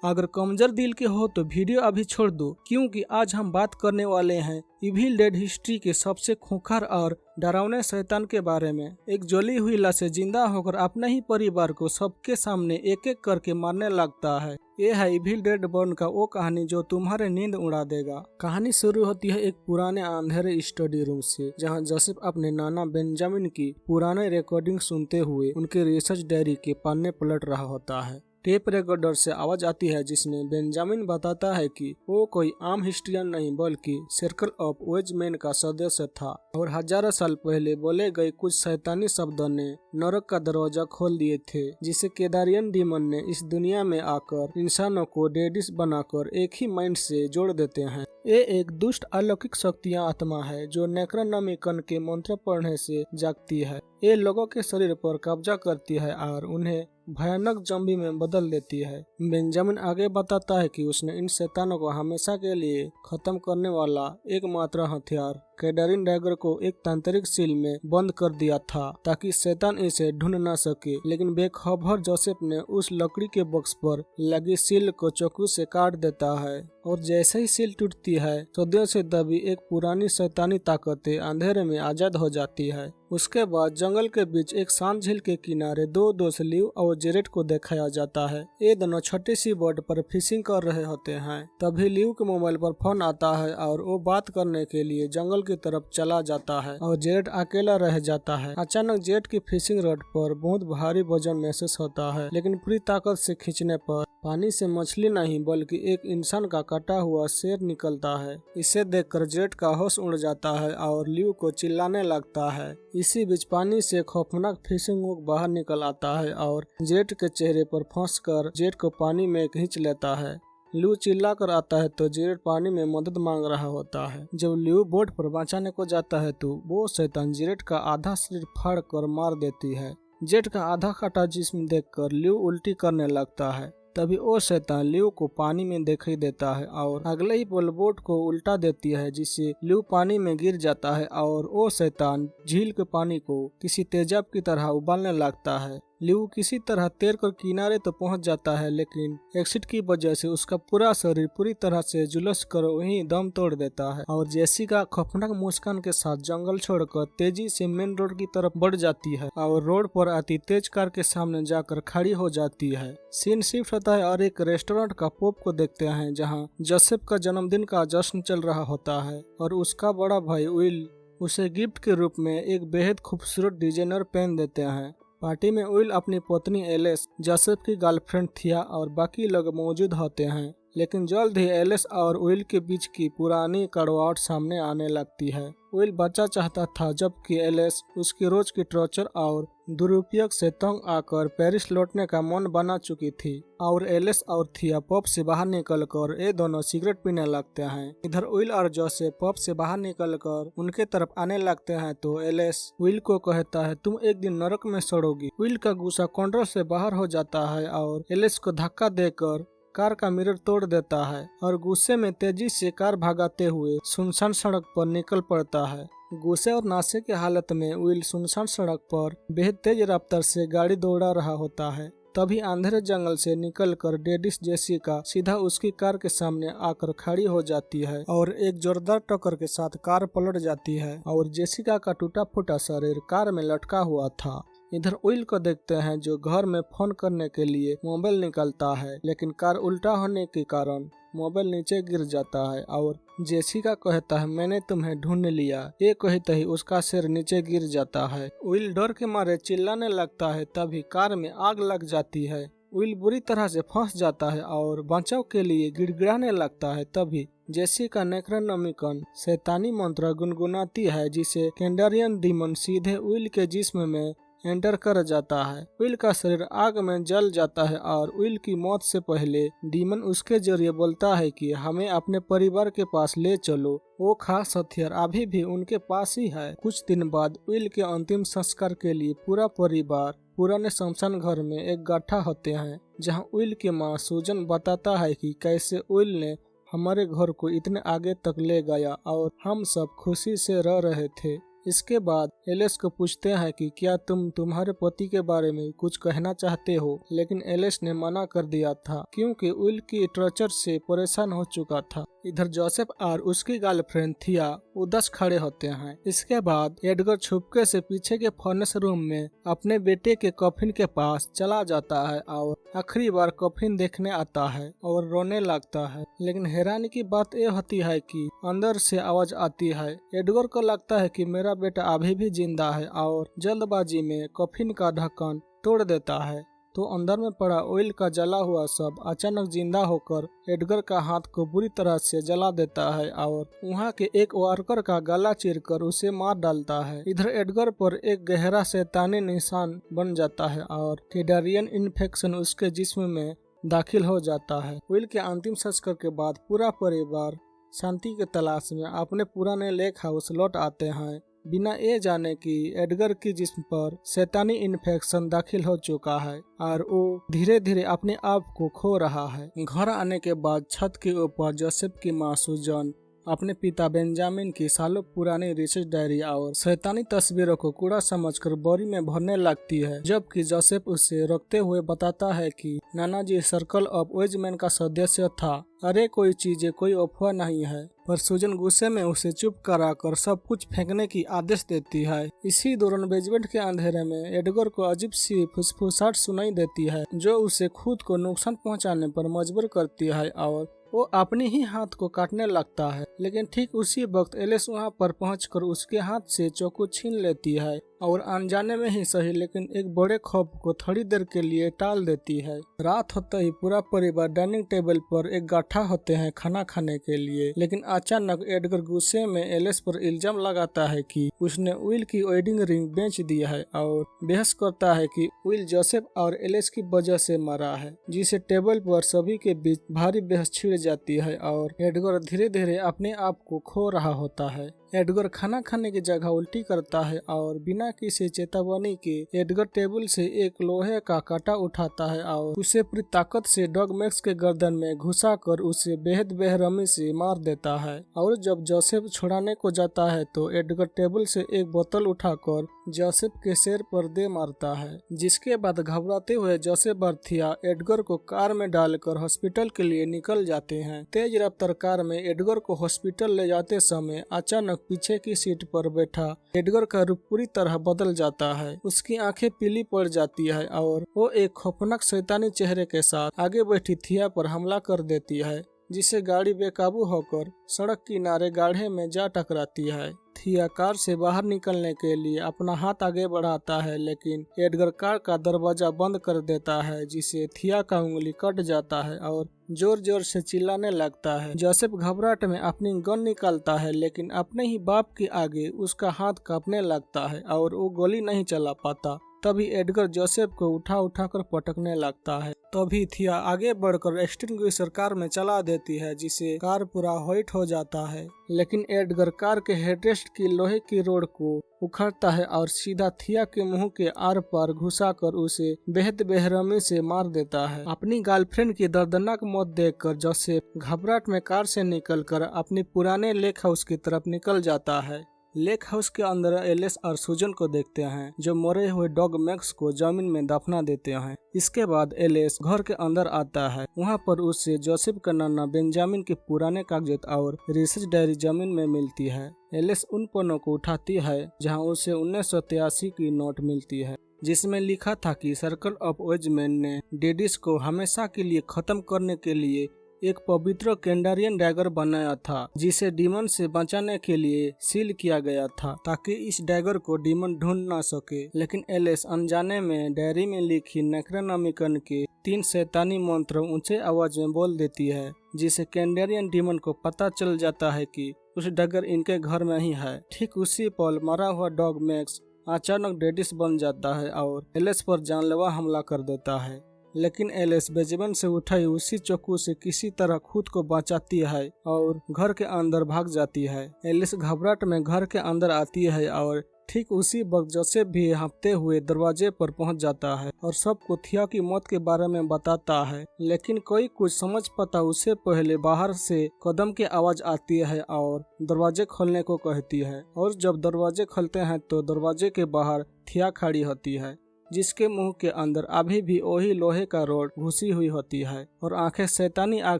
अगर कमजोर दिल के हो तो वीडियो अभी छोड़ दो, क्योंकि आज हम बात करने वाले हैं इविल डेड हिस्ट्री के सबसे खूंखार और डरावने शैतान के बारे में। एक जली हुई लाश जिंदा होकर अपने ही परिवार को सबके सामने एक एक करके मारने लगता है। ये है इविल डेड बर्न का वो कहानी जो तुम्हारे नींद उड़ा देगा। कहानी शुरू होती है एक पुराने अंधेरे स्टडी रूम से, जहां जोसेफ अपने नाना बेंजामिन की पुराने रिकॉर्डिंग सुनते हुए उनके रिसर्च डायरी के पन्ने पलट रहा होता है। टेप रिकॉर्डर से आवाज आती है जिसमें बेंजामिन बताता है कि वो कोई आम हिस्ट्रियन नहीं बल्कि सर्कल ऑफ वेज मैन का सदस्य था और हजारों साल पहले बोले गए कुछ शैतानी शब्दों ने नरक का दरवाजा खोल दिए थे, जिसे केदारियन डीमन ने इस दुनिया में आकर इंसानों को डेडिस बनाकर एक ही माइंड से जोड़ देते हैं। ये एक दुष्ट अलौकिक शक्तियां आत्मा है जो नेक्रोनॉमिकन के मंत्र पढ़ने से जागती है। ये लोगों के शरीर पर कब्जा करती है और उन्हें भयानक जम्बी में बदल देती है। बेंजामिन आगे बताता है कि उसने इन शैतानों को हमेशा के लिए खत्म करने वाला एकमात्र हथियार केडारिन डैगर को एक तांत्रिक सील में बंद कर दिया था ताकि शैतान इसे ढूंढ न सके, लेकिन बेखबर जोसेफ ने उस लकड़ी के बॉक्स पर लगी सील को चाकू से काट देता है और जैसे ही सील टूटती है सदियों से दबी एक पुरानी शैतानी ताकतें अंधेरे में आजाद हो जाती है। उसके बाद जंगल के बीच एक शांत झील के किनारे दो दोस्त लिव और जेरेट को दिखाया जाता है। ये दोनों छोटी सी बोट पर फिशिंग कर रहे होते हैं। तभी लिव के मोबाइल पर फोन आता है और वो बात करने के लिए जंगल की तरफ चला जाता है और जेरेट अकेला रह जाता है। अचानक जेरेट की फिशिंग रॉड पर बहुत भारी वजन महसूस होता है, लेकिन पूरी ताकत से खींचने पर पानी से मछली नहीं बल्कि एक इंसान का कटा हुआ शेर निकलता है। इसे देखकर जेरेट का होश उड़ जाता है और लिव को चिल्लाने लगता है। इसी बीच पानी से खौफनाक फिशिंग हुक बाहर निकल आता है और जेरेट के चेहरे पर फंसकर जेरेट को पानी में खींच लेता है। लिव चिल्ला कर आता है तो जेरेट पानी में मदद मांग रहा होता है। जब लिव बोट पर बचाने को जाता है तो वो शैतान जेरेट का आधा शरीर फाड़ कर मार देती है। जेरेट का आधा कटा जिस्म देखकर लिव उल्टी करने लगता है। तभी वो शैतान लिव को पानी में दिखाई देता है और अगले ही पल बोट को उल्टा देती है, जिससे लिव पानी में गिर जाता है और वो शैतान झील के पानी को किसी तेजाब की तरह उबालने लगता है। लिव किसी तरह तैरकर किनारे तो पहुंच जाता है, लेकिन एक्सीड की वजह से उसका पूरा शरीर पूरी तरह से झुलस कर वहीं दम तोड़ देता है और जेसिका खौफनाक मुस्कान के साथ जंगल छोड़कर तेजी से मेन रोड की तरफ बढ़ जाती है और रोड पर आती तेज कार के सामने जाकर खड़ी हो जाती है। सीन शिफ्ट होता है और एक रेस्टोरेंट का पॉप को देखते हैं जहाँ जोसेफ का जन्मदिन का जश्न चल रहा होता है और उसका बड़ा भाई विल उसे गिफ्ट के रूप में एक बेहद खूबसूरत डिजाइनर पेन देते हैं। पार्टी में विल अपनी पत्नी एलिस, जोसेफ की गर्लफ्रेंड थिया और बाकी लोग मौजूद होते हैं, लेकिन जल्द ही एलिस और विल के बीच की पुरानी कड़वाहट सामने आने लगती है। विल बच्चा चाहता था जबकि एलिस उसकी रोज की टॉर्चर और दुरुपयोग से तंग आकर पेरिस लौटने का मन बना चुकी थी और एलिस और थिया पब से बाहर निकलकर ये दोनों सिगरेट पीने लगते हैं। इधर विल और जोसेफ पब से बाहर निकलकर उनके तरफ आने लगते हैं तो एलिस विल को कहता है तुम एक दिन नरक में सड़ोगी। विल का गुस्सा कंट्रोल से बाहर हो जाता है और एलिस को धक्का देकर कार का मिरर तोड़ देता है और गुस्से में तेजी से कार भगाते हुए सुनसान सड़क पर निकल पड़ता है। गुस्से और नाशे की हालत में विल सुनसान सड़क पर बेहद तेज रफ्तार से गाड़ी दौड़ा रहा होता है। तभी अंधेरे जंगल से निकलकर डेडिस जेसिका सीधा उसकी कार के सामने आकर खड़ी हो जाती है और एक जोरदार टक्कर के साथ कार पलट जाती है और जेसिका का टूटा फूटा शरीर कार में लटका हुआ था। इधर विल को देखते हैं जो घर में फोन करने के लिए मोबाइल निकालता है, लेकिन कार उल्टा होने के कारण मोबाइल नीचे गिर जाता है और जेसिका कहता है मैंने तुम्हें ढूंढ लिया। ये कहते ही उसका सिर नीचे गिर जाता है। विल डर के मारे चिल्लाने लगता है। तभी कार में आग लग जाती है। विल बुरी तरह से फंस जाता है और बचाव के लिए गिड़गिड़ाने लगता है। तभी जेसिका नेक्रोनॉमिकन शैतानी मंत्र गुनगुनाती है जिसे केडारियन डीमन सीधे विल के जिस्म में एंटर कर जाता है। विल का शरीर आग में जल जाता है और विल की मौत से पहले डीमन उसके जरिए बोलता है कि हमें अपने परिवार के पास ले चलो, वो खास हथियार अभी भी उनके पास ही है। कुछ दिन बाद विल के अंतिम संस्कार के लिए पूरा परिवार पुराने शमशान घर में एक गड्ढा होते हैं, जहां विल की माँ सूजन बताता है कि कैसे विल ने हमारे घर को इतने आगे तक ले गया और हम सब खुशी से रह रहे थे। इसके बाद एलिस को पूछते हैं कि क्या तुम तुम्हारे पति के बारे में कुछ कहना चाहते हो, लेकिन एलिस ने मना कर दिया था क्योंकि विल की टॉर्चर से परेशान हो चुका था। इधर जोसेफ और उसकी गर्लफ्रेंड थिया उदास खड़े होते हैं। इसके बाद एडगर छुपके से पीछे के फर्नेस रूम में अपने बेटे के कफिन के पास चला जाता है और आखिरी बार कफिन देखने आता है और रोने लगता है। लेकिन हैरानी की बात यह होती है कि अंदर से आवाज आती है। एडगर को लगता है कि मेरा बेटा अभी भी जिंदा है और जल्दबाजी में कफिन का ढक्कन तोड़ देता है तो अंदर में पड़ा ऑयल का जला हुआ सब अचानक जिंदा होकर एडगर का हाथ को बुरी तरह से जला देता है और वहां के एक वर्कर का गला चीरकर उसे मार डालता है। इधर एडगर पर एक गहरा शैतानी निशान बन जाता है और केडारियन इन्फेक्शन उसके जिस्म में दाखिल हो जाता है। विल के अंतिम संस्कार के बाद पूरा परिवार शांति के तलाश में अपने पुराने लेक हाउस लौट आते हैं, बिना ये जाने कि एडगर की जिस्म पर शैतानी इन्फेक्शन दाखिल हो चुका है और वो धीरे धीरे अपने आप को खो रहा है। घर आने के बाद छत के ऊपर जोसेफ की मां सुजन अपने पिता बेंजामिन की सालों पुरानी रिसर्च डायरी और शैतानी तस्वीरों को कूड़ा समझकर बोरी में भरने लगती है, जबकि जोसेफ उसे रोकते हुए बताता है कि नाना जी सर्कल ऑफ वाइज मैन का सदस्य था। अरे कोई चीजें कोई अफवाह नहीं है। पर सुजन गुस्से में उसे चुप कराकर सब कुछ फेंकने की आदेश देती है। इसी दौरान बेसमेंट के अंधेरे में एडगर को अजीब सी फुसफुसाहट सुनाई देती है जो उसे खुद को नुकसान पहुंचाने पर मजबूर करती है और वो अपने ही हाथ को काटने लगता है। लेकिन ठीक उसी वक्त एलिस वहां पर पहुंचकर उसके हाथ से चाकू छीन लेती है और अनजाने में ही सही लेकिन एक बड़े खौफ को थोड़ी देर के लिए टाल देती है। रात होते ही पूरा परिवार डाइनिंग टेबल पर इकट्ठा होते हैं खाना खाने के लिए, लेकिन अचानक एडगर गुस्से में एलिस पर इल्जाम लगाता है कि उसने विल की वेडिंग रिंग बेच दी है और बहस करता है कि विल जोसेफ और एलिस की वजह से मरा है, जिसे टेबल पर सभी के बीच भारी बहस छिड़ जाती है और एडगर धीरे धीरे अपने आप को खो रहा होता है। एडगर खाना खाने की जगह उल्टी करता है और बिना किसी चेतावनी के एडगर टेबल से एक लोहे का कांटा उठाता है और उसे पूरी ताकत से डॉग मैक्स के गर्दन में घुसाकर उसे बेहद बेरहमी से मार देता है। और जब जोसेफ छुड़ाने को जाता है तो एडगर टेबल से एक बोतल उठाकर जोसेफ के सिर पर दे मारता है, जिसके बाद घबराते हुए जोसेफ और थिया एडगर को कार में डालकर हॉस्पिटल के लिए निकल जाते हैं। तेज रफ्तार कार में एडगर को हॉस्पिटल ले जाते समय अचानक पीछे की सीट पर बैठा एडगर का रूप पूरी तरह बदल जाता है। उसकी आंखें पीली पड़ जाती है और वो एक खौफनाक शैतानी चेहरे के साथ आगे बैठी थिया पर हमला कर देती है, जिसे गाड़ी बेकाबू होकर सड़क किनारे गाढ़े में जा टकराती है। थिया कार से बाहर निकलने के लिए अपना हाथ आगे बढ़ाता है, लेकिन एडगर कार का दरवाजा बंद कर देता है, जिसे थिया का उंगली कट जाता है और जोर जोर से चिल्लाने लगता है। जोसेफ घबराहट में अपनी गन निकालता है, लेकिन अपने ही बाप के आगे उसका हाथ कांपने लगता है और वो गोली नहीं चला पाता। तभी एडगर जोसेफ को उठा कर पटकने लगता है। तभी थिया आगे बढ़कर एक्सटिंग्विशर कार में चला देती है, जिसे कार पूरा व्हाइट हो जाता है। लेकिन एडगर कार के हेडरेस्ट की लोहे की रोड को उखाड़ता है और सीधा थिया के मुंह के आर पार घुसाकर उसे बेहद बेरहमी से मार देता है। अपनी गर्लफ्रेंड की दर्दनाक मौत देखकर जोसेफ घबराहट में कार से निकलकर अपनी पुराने लेक हाउस की तरफ निकल जाता है। लेक हाउस के अंदर एलिस और सुजन को देखते हैं, जो मरे हुए डॉग मैक्स को जमीन में दफना देते हैं। इसके बाद एलिस घर के अंदर आता है। वहां पर उससे जोसेफ का नाना बेंजामिन के पुराने कागजात और रिसर्च डायरी जमीन में मिलती है। एलिस उन पन्नों को उठाती है जहां उसे 1983 की नोट मिलती है, जिसमें लिखा था कि सर्कल ऑफ वाइज मैन ने डेडिस को हमेशा के लिए खत्म करने के लिए एक पवित्र कैंडारियन डैगर बनाया था, जिसे डीमन से बचाने के लिए सील किया गया था ताकि इस डैगर को डीमन ढूंढ ना सके। लेकिन एलिस अनजाने में डायरी में लिखी नेक्रोनोमिकन के 3 शैतानी मंत्र ऊंचे आवाज में बोल देती है, जिसे कैंडारियन डीमन को पता चल जाता है कि उस डैगर इनके घर में ही है। ठीक उसी पल मरा हुआ डॉग मैक्स अचानक डेडिस बन जाता है और एलिस पर जानलेवा हमला कर देता है। लेकिन एलिस बेजबन से उठाई उसी चाकू से किसी तरह खुद को बचाती है और घर के अंदर भाग जाती है। एलिस घबराहट में घर के अंदर आती है और ठीक उसी वक्त जोसेफ भी हाँफते हुए दरवाजे पर पहुंच जाता है और सबको थिया की मौत के बारे में बताता है, लेकिन कोई कुछ समझ पाता उससे पहले बाहर से कदम की आवाज आती है और दरवाजे खोलने को कहती है। और जब दरवाजे खुलते हैं तो दरवाजे के बाहर थिया खड़ी होती है, जिसके मुंह के अंदर अभी भी वही लोहे का रॉड घुसी हुई होती है और आंखें शैतानी आग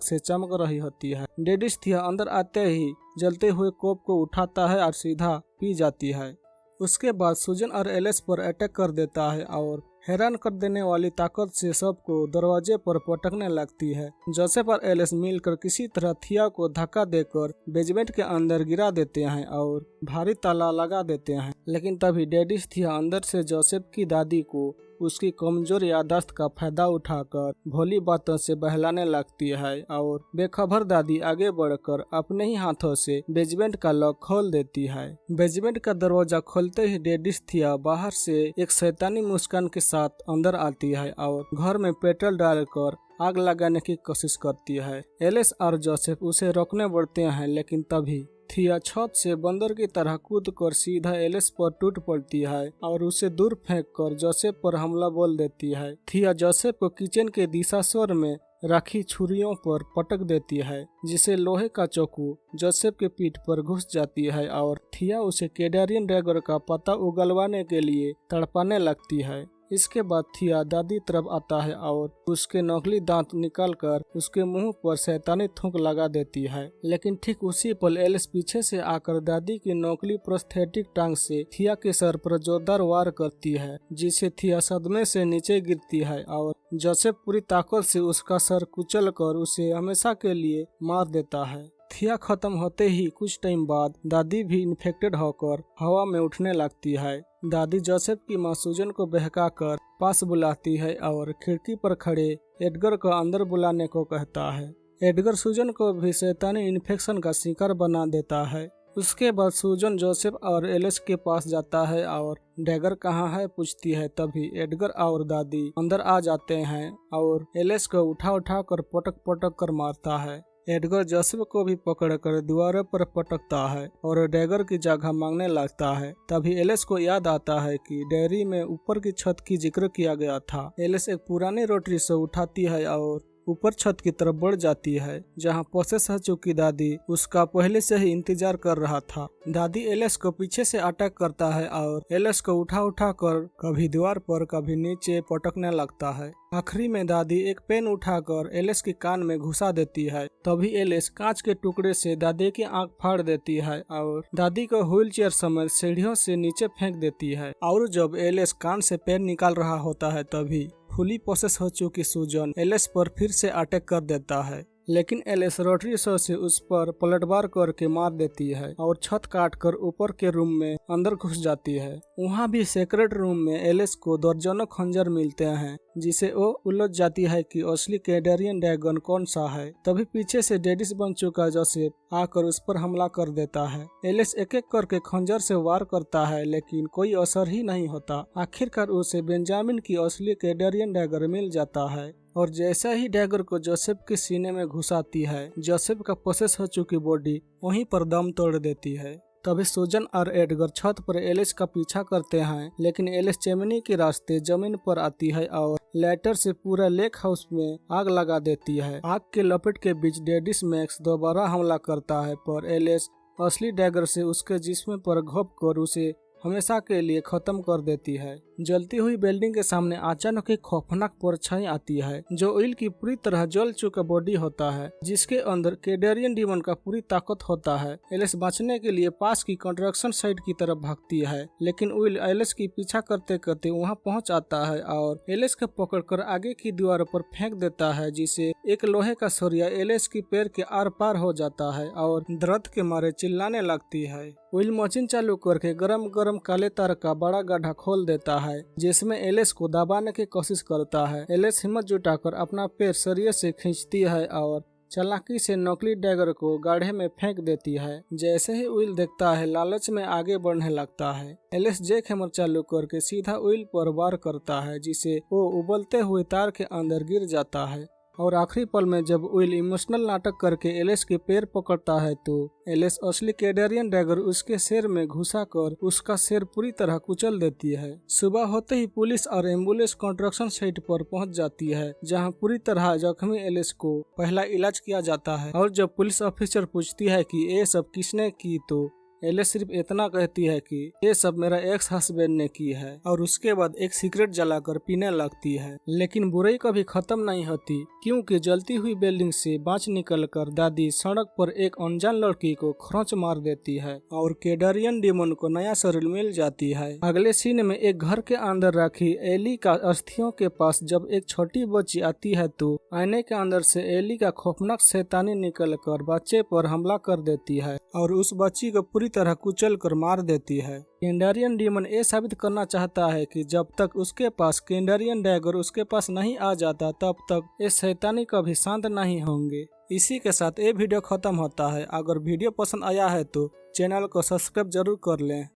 से चमक रही होती है। डेडिस थिया अंदर आते ही जलते हुए कोप को उठाता है और सीधा पी जाती है। उसके बाद सूजन और एलिस पर अटैक कर देता है और हैरान कर देने वाली ताकत से सबको दरवाजे पर पटकने लगती है। जोसेफ और एलिस मिलकर किसी तरह थिया को धक्का देकर बेसमेंट के अंदर गिरा देते हैं और भारी ताला लगा देते हैं, लेकिन तभी डेडिस थिया अंदर से जोसेफ की दादी को उसकी कमजोर याददाश्त का फायदा उठाकर भोली बातों से बहलाने लगती है और बेखबर दादी आगे बढ़कर अपने ही हाथों से बेसमेंट का लॉक खोल देती है। बेसमेंट का दरवाजा खोलते ही डेडिस थिया बाहर से एक शैतानी मुस्कान के साथ अंदर आती है और घर में पेट्रोल डालकर आग लगाने की कोशिश करती है। एलिस और जोसेफ उसे रोकने बढ़ते हैं, लेकिन तभी थिया छत से बंदर की तरह कूदकर सीधा एलिस पर टूट पड़ती है और उसे दूर फेंककर जोसेफ पर हमला बोल देती है। थिया जोसेफ को किचन के दिशास्वर में रखी छुरियों पर पटक देती है, जिसे लोहे का चाकू जोसेफ के पीठ पर घुस जाती है और थिया उसे कैडेरियन ड्रैगन का पता उगलवाने के लिए तड़पाने लगती है। इसके बाद थिया दादी तरफ आता है और उसके नकली दांत निकालकर उसके मुंह पर शैतानी थूक लगा देती है, लेकिन ठीक उसी पल एलिस पीछे से आकर दादी की नकली प्रोस्थेटिक टांग से थिया के सर पर जोरदार वार करती है, जिसे थिया सदमे से नीचे गिरती है और जोसेफ पूरी ताकत से उसका सर कुचलकर उसे हमेशा के लिए मार देता है। थिया खत्म होते ही कुछ टाइम बाद दादी भी इन्फेक्टेड होकर हवा में उठने लगती है। दादी जोसेफ की मां सूजन को बहकाकर पास बुलाती है और खिड़की पर खड़े एडगर को अंदर बुलाने को कहता है। एडगर सूजन को भी शैतानी इन्फेक्शन का शिकार बना देता है। उसके बाद सूजन जोसेफ और एलिस के पास जाता है और डैगर कहाँ है पूछती है। तभी एडगर और दादी अंदर आ जाते हैं और एलिस को उठा उठा कर पटक पटक कर मारता है। एडगर जोसेफ को भी पकड़कर दीवारों पर पटकता है और डैगर की जगह मांगने लगता है। तभी एलिस को याद आता है कि डायरी में ऊपर की छत की जिक्र किया गया था। एलिस एक पुरानी रोटरी से उठाती है और ऊपर छत की तरफ बढ़ जाती है, जहां पोसेस हो चुकी दादी उसका पहले से ही इंतजार कर रहा था। दादी एलिस को पीछे से अटैक करता है और एलिस को उठा उठा कर कभी दीवार पर कभी नीचे पटकने लगता है। आखिरी में दादी एक पेन उठाकर एलिस की कान में घुसा देती है। तभी एलिस कांच के टुकड़े से दादी की आंख फाड़ देती है और दादी को व्हील चेयर समेत सीढ़ियों से नीचे फेंक देती है। और जब एलिस कान से पेन निकाल रहा होता है तभी फुली प्रोसेस हो चुकी सूजन एलिस पर फिर से अटैक कर देता है, लेकिन एलिस रोटरी शो से उस पर पलटवार करके मार देती है और छत काट कर ऊपर के रूम में अंदर घुस जाती है। वहाँ भी सेक्रेट रूम में एलिस को दर्जनों खंजर मिलते हैं, जिसे वो उलझ जाती है कि असली कैडेरियन ड्रैगन कौन सा है। तभी पीछे से डेडिस बन चुका जोसेफ आकर उस पर हमला कर देता है। एलिस एक एक करके खंजर से वार करता है, लेकिन कोई असर ही नहीं होता। आखिरकार उसे बेंजामिन की असली कैडेरियन ड्रैगन मिल जाता है और जैसा ही डैगर को जोसेफ के सीने में घुसाती है, जोसेफ का प्रोसेस हो चुकी बॉडी वहीं पर दम तोड़ देती है। तभी सूजन और एडगर छत पर एलिस का पीछा करते हैं, लेकिन एलिस चिमनी के रास्ते जमीन पर आती है और लैटर से पूरा लेक हाउस में आग लगा देती है। आग के लपेट के बीच डेडिस मैक्स दोबारा हमला करता है, पर एलिस असली डैगर से उसके जिस्म पर घोंप कर उसे हमेशा के लिए खत्म कर देती है। जलती हुई बिल्डिंग के सामने अचानक एक खौफनाक परछाई आती है, जो ऑयल की पूरी तरह जल चुका बॉडी होता है, जिसके अंदर कैडेरियन डीमन का पूरी ताकत होता है। एलिस बचने के लिए पास की कंस्ट्रक्शन साइट की तरफ भागती है, लेकिन ऑयल एलिस की पीछा करते करते वहां पहुंच आता है और एलिस को पकड़कर आगे की दीवार पर फेंक देता है, जिसे एक लोहे का सरिया एलिस की पैर के आर पार हो जाता है और दर्द के मारे चिल्लाने लगती है। ऑयल मशीन चालू करके गरम गरम काले तार का बड़ा गड्ढा खोल देता है, जिसमें एलिस को दबाने की कोशिश करता है। एलिस हिम्मत जुटाकर अपना पैर सरिये से खींचती है और चालाकी से नकली डैगर को गाढ़े में फेंक देती है। जैसे ही ऑयल देखता है, लालच में आगे बढ़ने लगता है। एलिस जैक हैमर चालू करके सीधा ऑयल पर वार करता है, जिसे वो उबलते हुए तार के अंदर गिर जाता है और आखिरी पल में जब विल इमोशनल नाटक करके एलिस के पैर पकड़ता है तो एलिस असली कैडेरियन डैगर उसके सिर में घुसा कर उसका सिर पूरी तरह कुचल देती है। सुबह होते ही पुलिस और एम्बुलेंस कंस्ट्रक्शन साइट पर पहुंच जाती है, जहां पूरी तरह जख्मी एलिस को पहला इलाज किया जाता है। और जब पुलिस ऑफिसर पूछती है कि ये सब किसने की तो एलिस सिर्फ इतना कहती है कि ये सब मेरा एक्स हस्बैंड ने की है, और उसके बाद एक सिगरेट जलाकर पीने लगती है। लेकिन बुराई कभी खत्म नहीं होती, क्योंकि जलती हुई बिल्डिंग से बाँच निकलकर दादी सड़क पर एक अनजान लड़की को खरोंच मार देती है और कैडेरियन डीमन को नया शरीर मिल जाती है। अगले सीन में एक घर के अंदर रखी एली का अस्थियों के पास जब एक छोटी बच्ची आती है तो आईने के अंदर से एली का खौफनाक शैतानी निकलकर बच्चे पर हमला कर देती है और उस बच्ची को पूरी तरह कुचल कर मार देती है। कैडेरियन डीमन ये साबित करना चाहता है कि जब तक उसके पास कैडेरियन डैगर उसके पास नहीं आ जाता तब तक ये शैतानी कभी शांत नहीं होंगे। इसी के साथ ये वीडियो खत्म होता है। अगर वीडियो पसंद आया है तो चैनल को सब्सक्राइब जरूर कर लें।